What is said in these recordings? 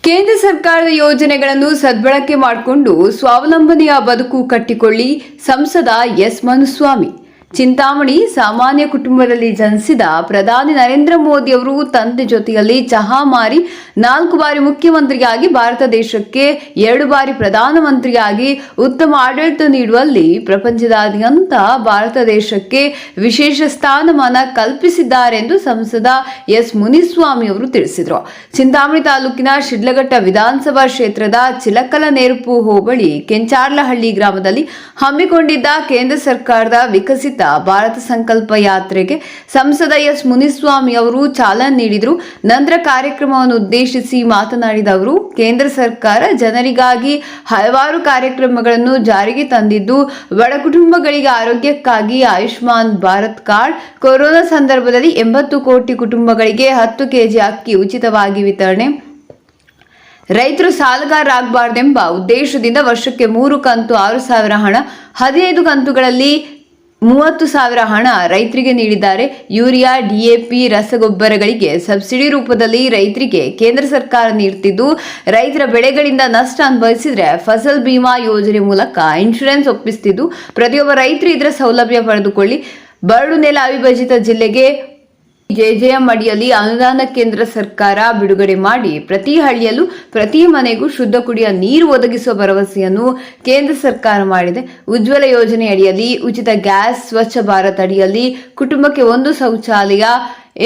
ಕೇಂದ್ರ ಸರ್ಕಾರದ ಯೋಜನೆಗಳನ್ನು ಸದ್ಬಳಕೆ ಮಾಡಿಕೊಂಡು ಸ್ವಾವಲಂಬನೆಯ ಬದುಕು ಕಟ್ಟಿಕೊಳ್ಳಿ ಸಂಸದ ಎಸ್ ಮನುಸ್ವಾಮಿ. ಚಿಂತಾಮಣಿ ಸಾಮಾನ್ಯ ಕುಟುಂಬದಲ್ಲಿ ಜನಿಸಿದ ಪ್ರಧಾನಿ ನರೇಂದ್ರ ಮೋದಿ ಅವರು ತಂದೆ ಜೊತೆಯಲ್ಲಿ ಚಹಾ ಮಾರಿ 4 ಬಾರಿ ಮುಖ್ಯಮಂತ್ರಿಯಾಗಿ ಭಾರತ ದೇಶಕ್ಕೆ 2 ಬಾರಿ ಪ್ರಧಾನಮಂತ್ರಿಯಾಗಿ ಉತ್ತಮ ಆಡಳಿತ ನೀಡುವಲ್ಲಿ ಪ್ರಪಂಚದಾದ್ಯಂತ ಭಾರತ ದೇಶಕ್ಕೆ ವಿಶೇಷ ಸ್ಥಾನಮಾನ ಕಲ್ಪಿಸಿದ್ದಾರೆ ಎಂದು ಸಂಸದ ಎಸ್ ಮುನಿಸ್ವಾಮಿ ಅವರು ತಿಳಿಸಿದರು. ಚಿಂತಾಮಣಿ ತಾಲೂಕಿನ ಶಿಡ್ಲಘಟ್ಟ ವಿಧಾನಸಭಾ ಕ್ಷೇತ್ರದ ಚಿಲಕಲನೇರುಪು ಹೋಬಳಿ ಕೆಂಚಾರ್ಲಹಳ್ಳಿ ಗ್ರಾಮದಲ್ಲಿ ಹಮ್ಮಿಕೊಂಡಿದ್ದ ಕೇಂದ್ರ ಸರ್ಕಾರದ ವಿಕಸಿತ ಭಾರತ ಸಂಕಲ್ಪ ಯಾತ್ರೆಗೆ ಸಂಸದ ಎಸ್ ಮುನಿಸ್ವಾಮಿ ಅವರು ಚಾಲನೆ ನೀಡಿದರು. ನಂತರ ಕಾರ್ಯಕ್ರಮವನ್ನು ಉದ್ದೇಶಿಸಿ ಮಾತನಾಡಿದ ಅವರು, ಕೇಂದ್ರ ಸರ್ಕಾರ ಜನರಿಗಾಗಿ ಹಲವಾರು ಕಾರ್ಯಕ್ರಮಗಳನ್ನು ಜಾರಿಗೆ ತಂದಿದ್ದು, ಬಡ ಕುಟುಂಬಗಳಿಗೆ ಆರೋಗ್ಯಕ್ಕಾಗಿ ಆಯುಷ್ಮಾನ್ ಭಾರತ್ ಕಾರ್ಡ್, ಕೊರೋನಾ ಸಂದರ್ಭದಲ್ಲಿ 80 ಕೋಟಿ ಕುಟುಂಬಗಳಿಗೆ 10 ಕೆಜಿ ಅಕ್ಕಿ ಉಚಿತವಾಗಿ ವಿತರಣೆ, ರೈತರು ಸಾಲಗಾರರಾಗಬಾರದೆಂಬ ಉದ್ದೇಶದಿಂದ ವರ್ಷಕ್ಕೆ 3 ಕಂತು 6,000 ಹಣ, 15 ಕಂತುಗಳಲ್ಲಿ 30,000 ಹಣ ರೈತರಿಗೆ ನೀಡಿದ್ದಾರೆ. ಯೂರಿಯಾ, ಡಿಎಪಿ, ರಸಗೊಬ್ಬರಗಳಿಗೆ ಸಬ್ಸಿಡಿ ರೂಪದಲ್ಲಿ ರೈತರಿಗೆ ಕೇಂದ್ರ ಸರ್ಕಾರ ನೀಡುತ್ತಿದ್ದು, ರೈತರ ಬೆಳೆಗಳಿಂದ ನಷ್ಟ ಅನುಭವಿಸಿದರೆ ಫಸಲ್ ಬಿಮಾ ಯೋಜನೆ ಮೂಲಕ ಇನ್ಶೂರೆನ್ಸ್ ಒಪ್ಪಿಸುತ್ತಿದ್ದು, ಪ್ರತಿಯೊಬ್ಬ ರೈತರು ಇದರ ಸೌಲಭ್ಯ ಪಡೆದುಕೊಳ್ಳಿ. ಬರಡು ನೆಲ ಅವಿಭಜಿತ ಜಿಲ್ಲೆಗೆ ಜೆಜೆಎಂ ಅಡಿಯಲ್ಲಿ ಅನುದಾನ ಕೇಂದ್ರ ಸರ್ಕಾರ ಬಿಡುಗಡೆ ಮಾಡಿ ಪ್ರತಿ ಹಳ್ಳಿಯಲ್ಲೂ ಪ್ರತಿ ಮನೆಗೂ ಶುದ್ಧ ಕುಡಿಯುವ ನೀರು ಒದಗಿಸುವ ಭರವಸೆಯನ್ನು ಕೇಂದ್ರ ಸರ್ಕಾರ ಮಾಡಿದೆ. ಉಜ್ವಲ ಯೋಜನೆ ಅಡಿಯಲ್ಲಿ ಉಚಿತ ಗ್ಯಾಸ್, ಸ್ವಚ್ಛ ಭಾರತ್ ಅಡಿಯಲ್ಲಿ ಕುಟುಂಬಕ್ಕೆ 1 ಶೌಚಾಲಯ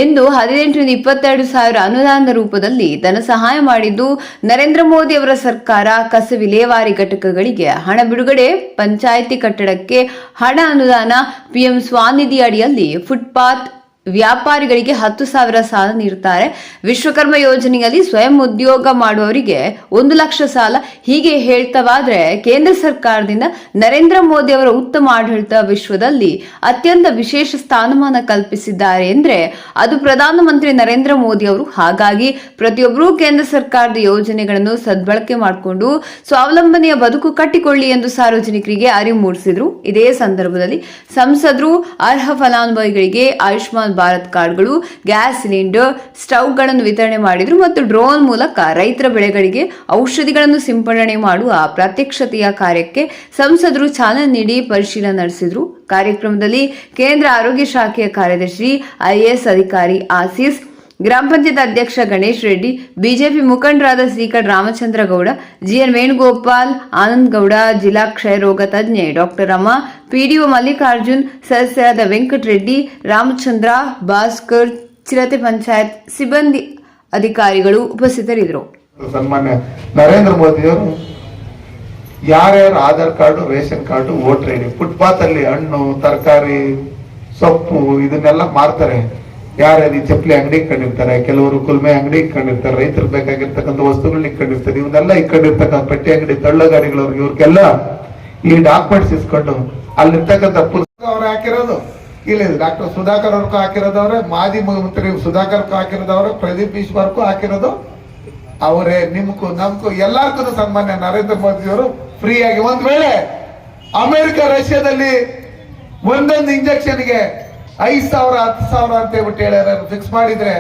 ಎಂದು 18ರಿಂದ 22 ಸಾವಿರ ಅನುದಾನದ ರೂಪದಲ್ಲಿ ಧನ ಸಹಾಯ ಮಾಡಿದ್ದು, ನರೇಂದ್ರ ಮೋದಿ ಅವರ ಸರ್ಕಾರ ಕಸ ವಿಲೇವಾರಿ ಘಟಕಗಳಿಗೆ ಹಣ ಬಿಡುಗಡೆ, ಪಂಚಾಯಿತಿ ಕಟ್ಟಡಕ್ಕೆ ಹಣ ಅನುದಾನ, ಪಿಎಂ ಸ್ವಾನಿಧಿ ಅಡಿಯಲ್ಲಿ ಫುಟ್ಪಾತ್ ವ್ಯಾಪಾರಿಗಳಿಗೆ 10,000 ಸಾಲ ನೀಡುತ್ತಾರೆ. ವಿಶ್ವಕರ್ಮ ಯೋಜನೆಯಲ್ಲಿ ಸ್ವಯಂ ಉದ್ಯೋಗ ಮಾಡುವವರಿಗೆ 1 ಲಕ್ಷ ಸಾಲ. ಹೀಗೆ ಹೇಳ್ತವಾದ್ರೆ ಕೇಂದ್ರ ಸರ್ಕಾರದಿಂದ ನರೇಂದ್ರ ಮೋದಿ ಅವರ ಉತ್ತಮ ಆಡಳಿತ ವಿಶ್ವದಲ್ಲಿ ಅತ್ಯಂತ ವಿಶೇಷ ಸ್ಥಾನಮಾನ ಕಲ್ಪಿಸಿದ್ದಾರೆ ಎಂದ್ರೆ ಅದು ಪ್ರಧಾನಮಂತ್ರಿ ನರೇಂದ್ರ ಮೋದಿ ಅವರು. ಹಾಗಾಗಿ ಪ್ರತಿಯೊಬ್ಬರೂ ಕೇಂದ್ರ ಸರ್ಕಾರದ ಯೋಜನೆಗಳನ್ನು ಸದ್ಬಳಕೆ ಮಾಡಿಕೊಂಡು ಸ್ವಾವಲಂಬನೆಯ ಬದುಕು ಕಟ್ಟಿಕೊಳ್ಳಿ ಎಂದು ಸಾರ್ವಜನಿಕರಿಗೆ ಅರಿವು ಮೂಡಿಸಿದ್ರು. ಇದೇ ಸಂದರ್ಭದಲ್ಲಿ ಸಂಸದರು ಅರ್ಹ ಫಲಾನುಭವಿಗಳಿಗೆ ಆಯುಷ್ಮಾನ್ ಭಾರತ್ ಕಾರ್ಡ್ಗಳು, ಗ್ಯಾಸ್ ಸಿಲಿಂಡರ್, ಸ್ಟವ್ಗಳನ್ನು ವಿತರಣೆ ಮಾಡಿದರು ಮತ್ತು ಡ್ರೋನ್ ಮೂಲಕ ರೈತರ ಬೆಳೆಗಳಿಗೆ ಔಷಧಿಗಳನ್ನು ಸಿಂಪಡಣೆ ಮಾಡುವ ಪ್ರಾತ್ಯಕ್ಷತೆಯ ಕಾರ್ಯಕ್ಕೆ ಸಂಸದರು ಚಾಲನೆ ನೀಡಿ ಪರಿಶೀಲನೆ ನಡೆಸಿದರು. ಕಾರ್ಯಕ್ರಮದಲ್ಲಿ ಕೇಂದ್ರ ಆರೋಗ್ಯ ಶಾಖೆಯ ಕಾರ್ಯದರ್ಶಿ ಐಎಎಸ್ ಅಧಿಕಾರಿ ಆಸೀಸ್, ಗ್ರಾಮ ಪಂಚಾಯತ್ ಅಧ್ಯಕ್ಷ ಗಣೇಶ್ ರೆಡ್ಡಿ, ಬಿಜೆಪಿ ಮುಖಂಡರಾದ ಶ್ರೀಕರ್ ರಾಮಚಂದ್ರ ಗೌಡ, ಜಿಎನ್ ವೇಣುಗೋಪಾಲ್, ಆನಂದ್ ಗೌಡ, ಜಿಲ್ಲಾ ಕ್ಷಯರೋಗ ತಜ್ಞೆ ಡಾಕ್ಟರ್ ರಮಾ, ಪಿಡಿಒ ಮಲ್ಲಿಕಾರ್ಜುನ್, ಸದಸ್ಯರಾದ ವೆಂಕಟರೆಡ್ಡಿ, ರಾಮಚಂದ್ರ, ಭಾಸ್ಕರ್, ಚಿರತೆ ಪಂಚಾಯತ್ ಸಿಬ್ಬಂದಿ, ಅಧಿಕಾರಿಗಳು ಉಪಸ್ಥಿತರಿದ್ದರು. ಸನ್ಮಾನ್ಯ ನರೇಂದ್ರ ಮೋದಿಯವರು ಯಾರ್ಯಾರು Aadhaar card, ration card, voter ID, footpath ಅಲ್ಲಿ ಹಣ್ಣು, ತರಕಾರಿ, ಸೊಪ್ಪು ಇದನ್ನೆಲ್ಲ ಮಾರ್ತಾರೆ. ಯಾರ್ಯಾರು ಈ ಚಪ್ಪಲಿ ಅಂಗಡಿ ಇಟ್ಕೊಂಡಿರ್ತಾರೆ, ಕೆಲವರು ಕುಲ್ಮೆ ಅಂಗಡಿ ಇಟ್ಕೊಂಡಿರ್ತಾರೆ, ರೈತರು ಬೇಕಾಗಿರ್ತಕ್ಕಂಥ ವಸ್ತುಗಳನ್ನ ಇಟ್ಕೊಂಡಿರ್ತಾರೆ, ಇವನ್ನೆಲ್ಲ ಇಟ್ಕೊಂಡಿರ್ತಕ್ಕಂಥ ಪೆಟ್ಟಿ ಅಂಗಡಿ, ತಳ್ಳ ಗಾಡಿಗಳವ್ರಿಗೆ ಇವ್ರಿಗೆಲ್ಲ ಈ ಡಾಕ್ಯುಮೆಂಟ್ಸ್ ಇಸ್ಕೊಂಡು ಅಲ್ಲಿರ್ತಕ್ಕಂಥ ಪುಸ್ತಕ ಅವ್ರು ಹಾಕಿರೋದು ಇಲ್ಲ, ಡಾಕ್ಟರ್ ಸುಧಾಕರ್ ಅವ್ರಿಗೂ ಹಾಕಿರೋದವ್ರೆ, ಮಾಜಿ ಮುಖ್ಯಮಂತ್ರಿ ಸುಧಾಕರ್ಗೂ ಹಾಕಿರೋದವ್ರೆ, ಪ್ರದೀಪ್ ಈಶ್ವರ್ಗೂ ಹಾಕಿರೋದು ಅವರೇ. ನಿಮ್ಗೂ ನಮ್ಗೂ ಎಲ್ಲಾರ್ಗೂ ಸನ್ಮಾನ್ಯ ನರೇಂದ್ರ ಮೋದಿ ಅವರು ಫ್ರೀ ಆಗಿ, ಒಂದ್ ವೇಳೆ ಅಮೆರಿಕ ರಷ್ಯಾದಲ್ಲಿ ಒಂದೊಂದು ಇಂಜೆಕ್ಷನ್ಗೆ 5,000 10,000 ಅಂತ ಹೇಳ್ಬಿಟ್ಟು ಹೇಳ್ಯಾರ ಫಿಕ್ಸ್ ಮಾಡಿದ್ರೆ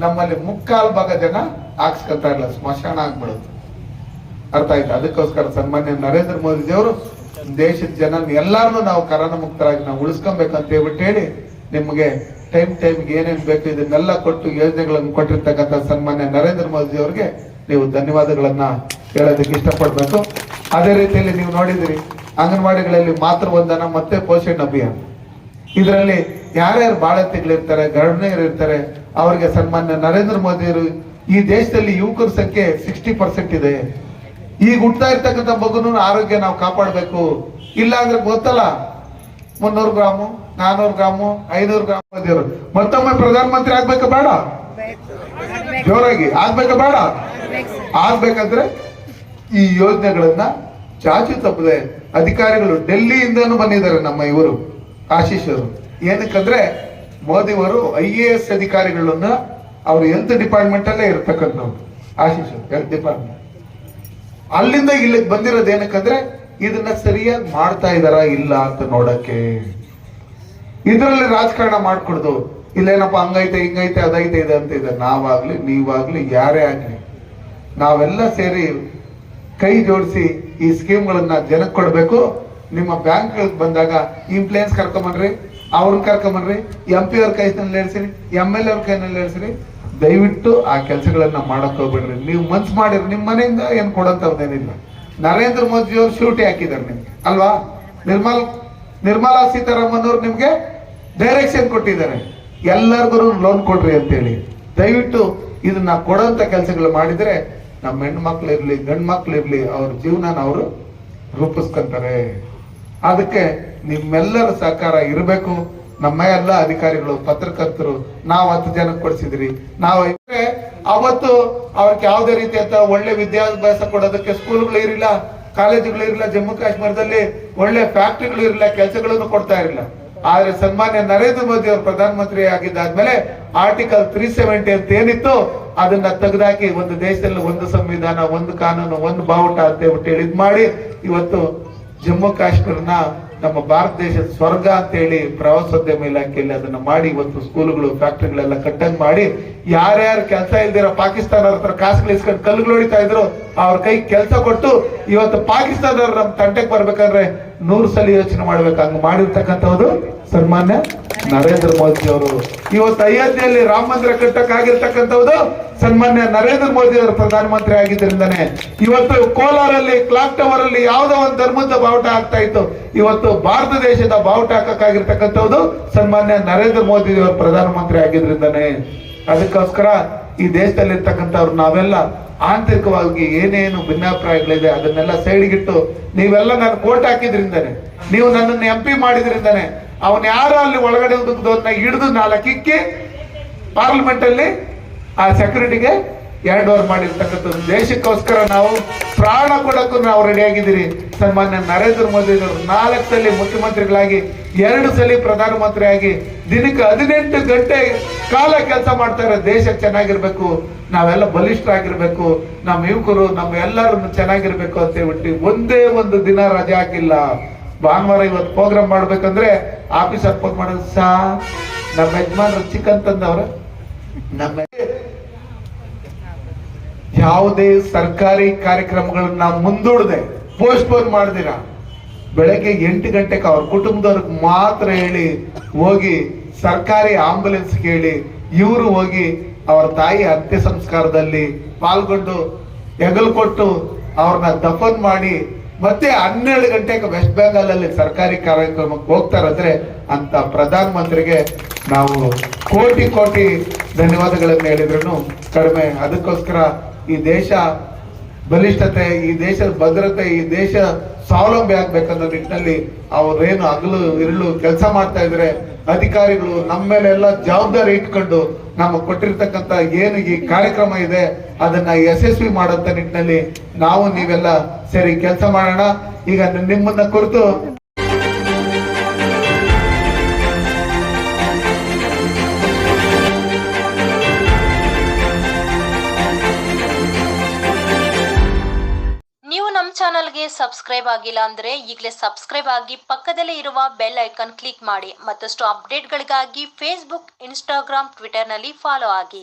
ನಮ್ಮಲ್ಲಿ 3/4 ಜನ ಹಾಕ್ಸ್ಕೊತಾ ಇಲ್ಲ, ಸ್ಮಶಾನ ಆಗ್ಬಿಡೋದು. ಅರ್ಥ ಆಯ್ತು? ಅದಕ್ಕೋಸ್ಕರ ಸನ್ಮಾನ್ಯ ನರೇಂದ್ರ ಮೋದಿ ಅವರು ದೇಶದ ಜನ ಎಲ್ಲಾರನ್ನೂ ನಾವು ಕರೋನಾ ಮುಕ್ತರಾಗಿ ನಾವು ಉಳಿಸ್ಕೊಬೇಕಂತ ಹೇಳ್ಬಿಟ್ಟು ಹೇಳಿ ನಿಮ್ಗೆ ಟೈಮ್ಗೆ ಏನೇನ್ ಬೇಕು ಇದನ್ನೆಲ್ಲ ಕೊಟ್ಟು ಯೋಜನೆಗಳನ್ನು ಕೊಟ್ಟಿರ್ತಕ್ಕಂಥ ಸನ್ಮಾನ್ಯ ನರೇಂದ್ರ ಮೋದಿ ಅವ್ರಿಗೆ ನೀವು ಧನ್ಯವಾದಗಳನ್ನ ಹೇಳೋದಕ್ಕೆ ಇಷ್ಟಪಡ್ಬೇಕು. ಅದೇ ರೀತಿಯಲ್ಲಿ ನೀವು ನೋಡಿದಿರಿ ಅಂಗನವಾಡಿಗಳಲ್ಲಿ ಮಾತೃವಂದನ ಮತ್ತೆ ಪೋಷಣ್ ಅಭಿಯಾನ, ಇದರಲ್ಲಿ ಯಾರ್ಯಾರು ಬಾಳಂತಿಗಳಿರ್ತಾರೆ, ಗರ್ಭಿಣಿಯರು ಇರ್ತಾರೆ, ಅವರಿಗೆ ಸನ್ಮಾನ್ಯ ನರೇಂದ್ರ ಮೋದಿಯವರು ಈ ದೇಶದಲ್ಲಿ ಯುವಕರ ಸಂಖ್ಯೆ 60% ಇದೆ. ಈಗ ಹುಡ್ತಾ ಇರ್ತಕ್ಕಂಥ ಮಗುನು ಆರೋಗ್ಯ ನಾವು ಕಾಪಾಡಬೇಕು. ಇಲ್ಲ ಅಂದ್ರೆ ಗೊತ್ತಲ್ಲ, 300 ಗ್ರಾಮು 400 ಗ್ರಾಮು 500 ಗ್ರಾಮ್ ಮೋದಿಯವರು ಮತ್ತೊಮ್ಮೆ ಪ್ರಧಾನಮಂತ್ರಿ ಆಗ್ಬೇಕಾ ಬೇಡ? ಜೋರಾಗಿ ಆಗ್ಬೇಕಾ ಬೇಡ? ಆಗ್ಬೇಕಂದ್ರೆ ಈ ಯೋಜನೆಗಳನ್ನ ಚಾಚು ತಪ್ಪದೆ ಅಧಿಕಾರಿಗಳು ಡೆಲ್ಲಿಯಿಂದನೂ ಬಂದಿದ್ದಾರೆ. ನಮ್ಮ ಇವರು ಆಶೀಶ್ ಅವರು ಏನಕ್ಕಂದ್ರೆ ಮೋದಿಯವರು IAS ಅಧಿಕಾರಿಗಳನ್ನ ಅವರು ಹೆಲ್ತ್ ಡಿಪಾರ್ಟ್ಮೆಂಟ್ ಅಲ್ಲೇ ಇರ್ತಕ್ಕಂಥವ್ರು. ಆಶೀಶ್ ಹೆಲ್ತ್ ಡಿಪಾರ್ಟ್ಮೆಂಟ್ ಅಲ್ಲಿಂದ ಇಲ್ಲಿಗೆ ಬಂದಿರೋದು ಏನಕ್ಕಂದ್ರೆ ಇದನ್ನ ಸರಿಯಾಗಿ ಮಾಡ್ತಾ ಇದಾರ ಇಲ್ಲ ಅಂತ ನೋಡಕ್ಕೆ. ಇದರಲ್ಲಿ ರಾಜಕಾರಣ ಮಾಡ್ಕೊಡ್ದು ಇಲ್ಲೇನಪ್ಪ ಹಂಗೈತೆ ಹಿಂಗೈತೆ ಅದೈತೆ ಇದೆ ಅಂತ ಇದೆ. ನಾವಾಗ್ಲಿ ನೀವಾಗ್ಲಿ ಯಾರೇ ಆಗ್ಲಿ ನಾವೆಲ್ಲ ಸೇರಿ ಕೈ ಜೋಡಿಸಿ ಈ ಸ್ಕೀಮ್ಗಳನ್ನ ಜನಕ್ಕೆ ಕೊಡಬೇಕು. ನಿಮ್ಮ ಬ್ಯಾಂಕ್ಗಳಿಗೆ ಬಂದಾಗ ಇಂಪ್ಲೂಯೆನ್ಸ್ ಕರ್ಕೊಂಬನ್ರಿ, ಅವ್ರನ್ನ ಕರ್ಕೊಂಬನ್ರಿ, MP ಅವ್ರ ಕೈನಲ್ಲಿ ಹೇಳ್ಸಿರಿ, MLA ಅವ್ರ ಕೈನಲ್ಲಿ ಹೇಳ್ಸಿರಿ. ದಯವಿಟ್ಟು ಆ ಕೆಲಸಗಳನ್ನ ಮಾಡಕ್ ಹೋಗ್ಬೇಡ್ರಿ. ನೀವು ಮನ್ಸು ಮಾಡಿರಿ, ನಿಮ್ಮ ಮನೆಯಿಂದ ಏನ್ ಕೊಡೋಂಥದ್ದೇನಿಲ್ಲ. ನರೇಂದ್ರ ಮೋದಿ ಅವರು ಶೂಟಿ ಹಾಕಿದ್ದಾರೆ ನಿಮ್ಗೆ ಅಲ್ವಾ? ನಿರ್ಮಲಾ ಸೀತಾರಾಮನ್ ಅವ್ರು ನಿಮ್ಗೆ ಡೈರೆಕ್ಷನ್ ಕೊಟ್ಟಿದ್ದಾರೆ, ಎಲ್ಲರಿಗೂ ಲೋನ್ ಕೊಡ್ರಿ ಅಂತೇಳಿ. ದಯವಿಟ್ಟು ಇದನ್ನ ಕೊಡೋಂತ ಕೆಲಸಗಳು ಮಾಡಿದ್ರೆ ನಮ್ಮ ಹೆಣ್ಮಕ್ಳು ಇರ್ಲಿ ಗಂಡು ಮಕ್ಳು ಇರ್ಲಿ ಅವ್ರ ಜೀವನ ಅವರು ರೂಪಿಸ್ಕೊಂತಾರೆ. ಅದಕ್ಕೆ ನಿಮ್ಮೆಲ್ಲರ ಸಹಕಾರ ಇರಬೇಕು. ನಮ್ಮ ಎಲ್ಲ ಅಧಿಕಾರಿಗಳು, ಪತ್ರಕರ್ತರು, ನಾವು 10 ಜನಕ್ಕೆ ಕೊಡಿಸಿದ್ರಿ. ನಾವು ಅವತ್ತು ಅವ್ರಿಗೆ ಯಾವುದೇ ರೀತಿಯಂತ ಒಳ್ಳೆ ವಿದ್ಯಾಭ್ಯಾಸ ಕೊಡೋದಕ್ಕೆ ಸ್ಕೂಲ್ಗಳು ಇರಲಿಲ್ಲ, ಕಾಲೇಜುಗಳು ಇರಲಿಲ್ಲ, ಜಮ್ಮು ಕಾಶ್ಮೀರದಲ್ಲಿ ಒಳ್ಳೆ ಫ್ಯಾಕ್ಟ್ರಿಗಳು ಇರಲಿಲ್ಲ, ಕೆಲಸಗಳನ್ನು ಕೊಡ್ತಾ ಇರಲಿಲ್ಲ. ಆದ್ರೆ ಸನ್ಮಾನ್ಯ ನರೇಂದ್ರ ಮೋದಿ ಅವರು ಪ್ರಧಾನಮಂತ್ರಿ ಆಗಿದ್ದಾದ್ಮೇಲೆ ಆರ್ಟಿಕಲ್ 370 ಅಂತ ಏನಿತ್ತು ಅದನ್ನ ತೆಗೆದಾಕಿ ಒಂದು ದೇಶದಲ್ಲಿ ಒಂದು ಸಂವಿಧಾನ, ಒಂದು ಕಾನೂನು, ಒಂದು ಬಾವುಟ ಅಂತ ಹೇಳಿ ಇದ್ ಮಾಡಿ ಇವತ್ತು ಜಮ್ಮು ಕಾಶ್ಮೀರನ ನಮ್ಮ ಭಾರತ ದೇಶದ ಸ್ವರ್ಗ ಅಂತ ಹೇಳಿ ಪ್ರವಾಸೋದ್ಯಮ ಇಲಾಖೆಯಲ್ಲಿ ಅದನ್ನ ಮಾಡಿ ಇವತ್ತು ಸ್ಕೂಲ್ಗಳು, ಫ್ಯಾಕ್ಟ್ರಿಗಳೆಲ್ಲ ಕಟ್ಟಂಗ್ ಮಾಡಿ ಯಾರ್ಯಾರು ಕೆಲಸ ಇಲ್ದಿರೋ ಪಾಕಿಸ್ತಾನವ್ರ ಹತ್ರ ಕಾಸುಗಳು ಇಸ್ಕೊಂಡು ಕಲ್ಲುಗಳು ಹೊಡಿತಾ ಇದ್ರು ಅವ್ರ ಕೈ ಕೆಲಸ ಕೊಟ್ಟು ಇವತ್ತು ಪಾಕಿಸ್ತಾನವ್ರು ನಮ್ಮ ತಂಟೆಗೆ ಬರ್ಬೇಕಂದ್ರೆ 100 ಸಲ ಯೋಚನೆ ಮಾಡ್ಬೇಕು. ಹಂಗ ಮಾಡಿರ್ತಕ್ಕಂಥದ್ದು ಸನ್ಮಾನ್ಯ ನರೇಂದ್ರ ಮೋದಿ ಅವರು. ಇವತ್ತು ಅಯೋಧ್ಯೆಯಲ್ಲಿ ರಾಮ ಮಂದಿರ ಕಟ್ಟಕ್ಕಾಗಿರ್ತಕ್ಕಂಥದ್ದು ಸನ್ಮಾನ್ಯ ನರೇಂದ್ರ ಮೋದಿ ಅವರು ಪ್ರಧಾನಮಂತ್ರಿ ಆಗಿದ್ದರಿಂದಾನೆ. ಇವತ್ತು ಕೋಲಾರಲ್ಲಿ ಕ್ಲಾಕ್ ಟವರ್ ಅಲ್ಲಿ ಯಾವುದೋ ಒಂದು ಧರ್ಮದ ಬಾವುಟ ಆಗ್ತಾ ಇತ್ತು, ಇವತ್ತು ಭಾರತ ದೇಶದ ಬಾವುಟ ಹಾಕಕ್ಕಾಗಿರ್ತಕ್ಕಂಥದ್ದು ಸನ್ಮಾನ್ಯ ನರೇಂದ್ರ ಮೋದಿ ಅವರು ಪ್ರಧಾನಮಂತ್ರಿ ಆಗಿದ್ರಿಂದಾನೆ. ಅದಕ್ಕೋಸ್ಕರ ಈ ದೇಶದಲ್ಲಿ ಇರ್ತಕ್ಕಂಥವ್ರು ನಾವೆಲ್ಲ ಆಂತರಿಕವಾಗಿ ಏನೇನು ಭಿನ್ನಾಭಿಪ್ರಾಯಗಳಿದೆ ಅದನ್ನೆಲ್ಲ ಸೈಡ್ಗಿಟ್ಟು ನೀವೆಲ್ಲ ನಾನು ಕೋಟ್ ಹಾಕಿದ್ರಿಂದಾನೆ, ನೀವು ನನ್ನನ್ನು MP ಮಾಡಿದ್ರಿಂದಾನೆ, ಅವನ್ ಯಾರು ಅಲ್ಲಿ ಒಳಗಡೆ ಹಿಡಿದು 4 ಇಕ್ಕಿ ಪಾರ್ಲಿಮೆಂಟ್ ಅಲ್ಲಿ ಆ ಸೆಕ್ಯೂರಿಟಿಗೆ ಹ್ಯಾಂಡ್ ಓವರ್ ಮಾಡಿರ್ತಕ್ಕಂಥದ್ದು. ದೇಶಕ್ಕೋಸ್ಕರ ನಾವು ಪ್ರಾಣ ಕೊಡಕ್ಕೂ ನಾವು ರೆಡಿ ಆಗಿದ್ದೀರಿ. ಸನ್ಮಾನ್ಯ ನರೇಂದ್ರ ಮೋದಿ ಅವರು 4 ಸಲ ಮುಖ್ಯಮಂತ್ರಿಗಳಾಗಿ 2 ಸಲ ಪ್ರಧಾನಮಂತ್ರಿ ಆಗಿ ದಿನಕ್ಕೆ 18 ಗಂಟೆ ಕಾಲ ಕೆಲಸ ಮಾಡ್ತಾರೆ. ದೇಶ ಚೆನ್ನಾಗಿರ್ಬೇಕು, ನಾವೆಲ್ಲ ಬಲಿಷ್ಠರಾಗಿರ್ಬೇಕು, ನಮ್ಮ ಯುವಕರು ನಮ್ಮ ಎಲ್ಲರೂ ಚೆನ್ನಾಗಿರ್ಬೇಕು ಅಂತ ಹೇಳ್ಬಿಟ್ಟು ಒಂದೇ ಒಂದು ದಿನ ರಜೆ ಹಾಕಿಲ್ಲ. ಭಾನುವಾರ ಇವತ್ತು ಪ್ರೋಗ್ರಾಮ್ ಮಾಡ್ಬೇಕಂದ್ರೆ ಆಫೀಸರ್ ಫೋನ್ ಮಾಡೋದು, ನಮ್ಮ ಯಜಮಾನ್ರು ಚಿಕನ್ ತಂದವ್ರ, ನಮ್ಮ ಯಾವುದೇ ಸರ್ಕಾರಿ ಕಾರ್ಯಕ್ರಮಗಳನ್ನ ಮುಂದೂಡದೆ ಪೋಸ್ಟ್ಪೋನ್ ಮಾಡ್ದಿರ ಬೆಳಗ್ಗೆ 8 ಗಂಟೆಗೆ ಅವ್ರ ಕುಟುಂಬದವ್ರಿಗೆ ಮಾತ್ರ ಹೇಳಿ ಹೋಗಿ ಸರ್ಕಾರಿ ಆಂಬುಲೆನ್ಸ್ ಕೇಳಿ ಇವರು ಹೋಗಿ ಅವರ ತಾಯಿ ಅಂತ್ಯ ಸಂಸ್ಕಾರದಲ್ಲಿ ಪಾಲ್ಗೊಂಡು ಹೆಗಲು ಕೊಟ್ಟು ಅವ್ರನ್ನ ದಫನ್ ಮಾಡಿ ಮತ್ತೆ 12 ಗಂಟೆಗೆ ವೆಸ್ಟ್ ಬೆಂಗಾಲ್ ಅಲ್ಲಿ ಸರ್ಕಾರಿ ಕಾರ್ಯಕ್ರಮಕ್ಕೆ ಹೋಗ್ತಾರಂದ್ರೆ ಅಂತ ಪ್ರಧಾನ ಮಂತ್ರಿಗೆ ನಾವು ಕೋಟಿ ಕೋಟಿ ಧನ್ಯವಾದಗಳನ್ನು ಹೇಳಿದ್ರು ಕಡಿಮೆ. ಅದಕ್ಕೋಸ್ಕರ ಈ ದೇಶ ಬಲಿಷ್ಠತೆ, ಈ ದೇಶದ ಭದ್ರತೆ, ಈ ದೇಶ ಸ್ವಾವಲಂಬಿ ಆಗ್ಬೇಕನ್ನೋ ನಿಟ್ಟಿನಲ್ಲಿ ಅವ್ರೇನು ಹಗಲು ಇರಲು ಕೆಲಸ ಮಾಡ್ತಾ ಇದ್ರೆ ಅಧಿಕಾರಿಗಳು ನಮ್ಮ ಮೇಲೆ ಎಲ್ಲ ಜವಾಬ್ದಾರಿ ಇಟ್ಕೊಂಡು ನಮಗೆ ಕೊಟ್ಟಿರ್ತಕ್ಕಂಥ ಏನು ಈ ಕಾರ್ಯಕ್ರಮ ಇದೆ ಅದನ್ನ ಯಶಸ್ವಿ ಮಾಡೋಂಥ ನಿಟ್ಟಿನಲ್ಲಿ ನಾವು ನೀವೆಲ್ಲ ಸೇರಿ ಕೆಲಸ ಮಾಡೋಣ. ಈಗ ನಿಮ್ಮನ್ನ ಕುರಿತು ಚಾನಲ್ಗೆ ಸಬ್ಸ್ಕ್ರೈಬ್ ಆಗಿಲ್ಲ ಅಂದ್ರೆ ಈಗಲೇ ಸಬ್ಸ್ಕ್ರೈಬ್ ಆಗಿ ಪಕ್ಕದಲ್ಲೇ ಇರುವ ಬೆಲ್ ಐಕಾನ್ ಕ್ಲಿಕ್ ಮಾಡಿ. ಮತ್ತಷ್ಟು ಅಪ್ಡೇಟ್ಗಳಿಗಾಗಿ ಫೇಸ್ಬುಕ್, ಇನ್ಸ್ಟಾಗ್ರಾಮ್, ಟ್ವಿಟರ್ನಲ್ಲಿ ಫಾಲೋ ಆಗಿ.